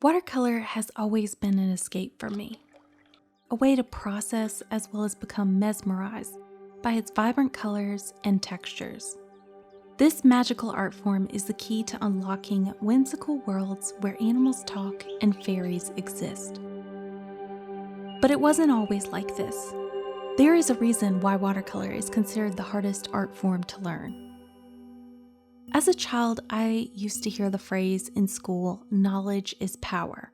Watercolor has always been an escape for me, a way to process as well as become mesmerized by its vibrant colors and textures. This magical art form is the key to unlocking whimsical worlds where animals talk and fairies exist. But it wasn't always like this. There is a reason why watercolor is considered the hardest art form to learn. As a child, I used to hear the phrase in school, knowledge is power.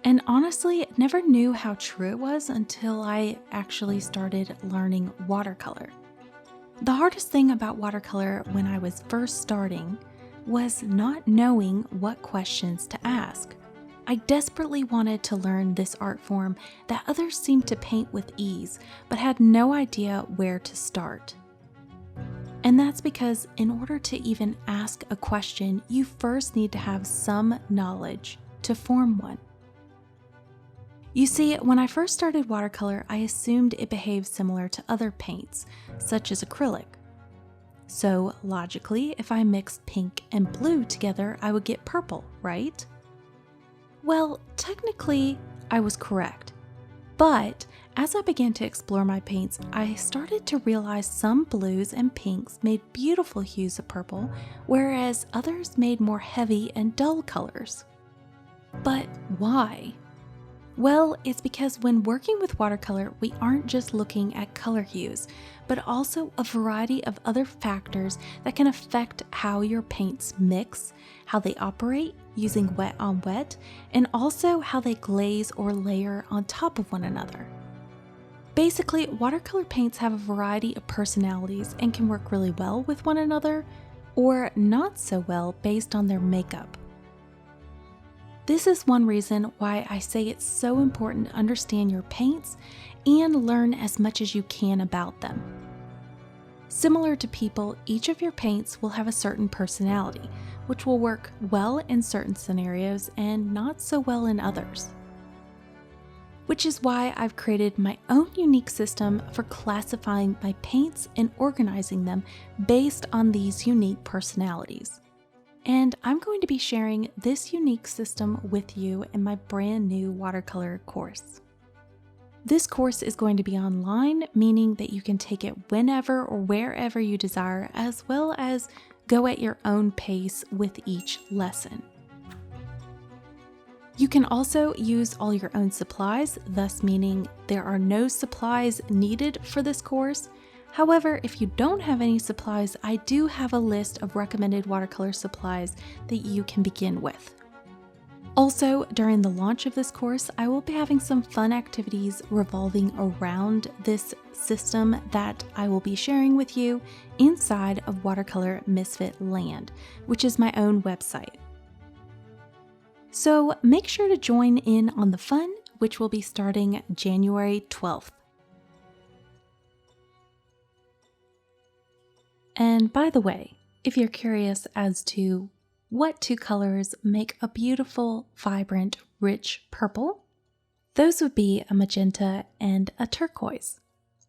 And honestly, never knew how true it was until I actually started learning watercolor. The hardest thing about watercolor when I was first starting was not knowing what questions to ask. I desperately wanted to learn this art form that others seemed to paint with ease, but had no idea where to start. And that's because in order to even ask a question, you first need to have some knowledge to form one. You see, when I first started watercolor, I assumed it behaved similar to other paints, such as acrylic. So logically, if I mixed pink and blue together, I would get purple, right? Well, technically, I was correct. But as I began to explore my paints, I started to realize some blues and pinks made beautiful hues of purple, whereas others made more heavy and dull colors. But why? Well, it's because when working with watercolor, we aren't just looking at color hues, but also a variety of other factors that can affect how your paints mix, how they operate using wet on wet, and also how they glaze or layer on top of one another. Basically, watercolor paints have a variety of personalities and can work really well with one another, or not so well based on their makeup. This is one reason why I say it's so important to understand your paints and learn as much as you can about them. Similar to people, each of your paints will have a certain personality, which will work well in certain scenarios and not so well in others. Which is why I've created my own unique system for classifying my paints and organizing them based on these unique personalities. And I'm going to be sharing this unique system with you in my brand new watercolor course. This course is going to be online, meaning that you can take it whenever or wherever you desire, as well as go at your own pace with each lesson. You can also use all your own supplies, thus meaning there are no supplies needed for this course. However, if you don't have any supplies, I do have a list of recommended watercolor supplies that you can begin with. Also, during the launch of this course, I will be having some fun activities revolving around this system that I will be sharing with you inside of Watercolor Misfit Land, which is my own website. So make sure to join in on the fun, which will be starting January 12th. And by the way, if you're curious as to what two colors make a beautiful, vibrant, rich purple, those would be a magenta and a turquoise,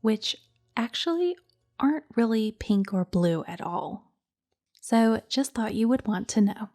which actually aren't really pink or blue at all. So just thought you would want to know.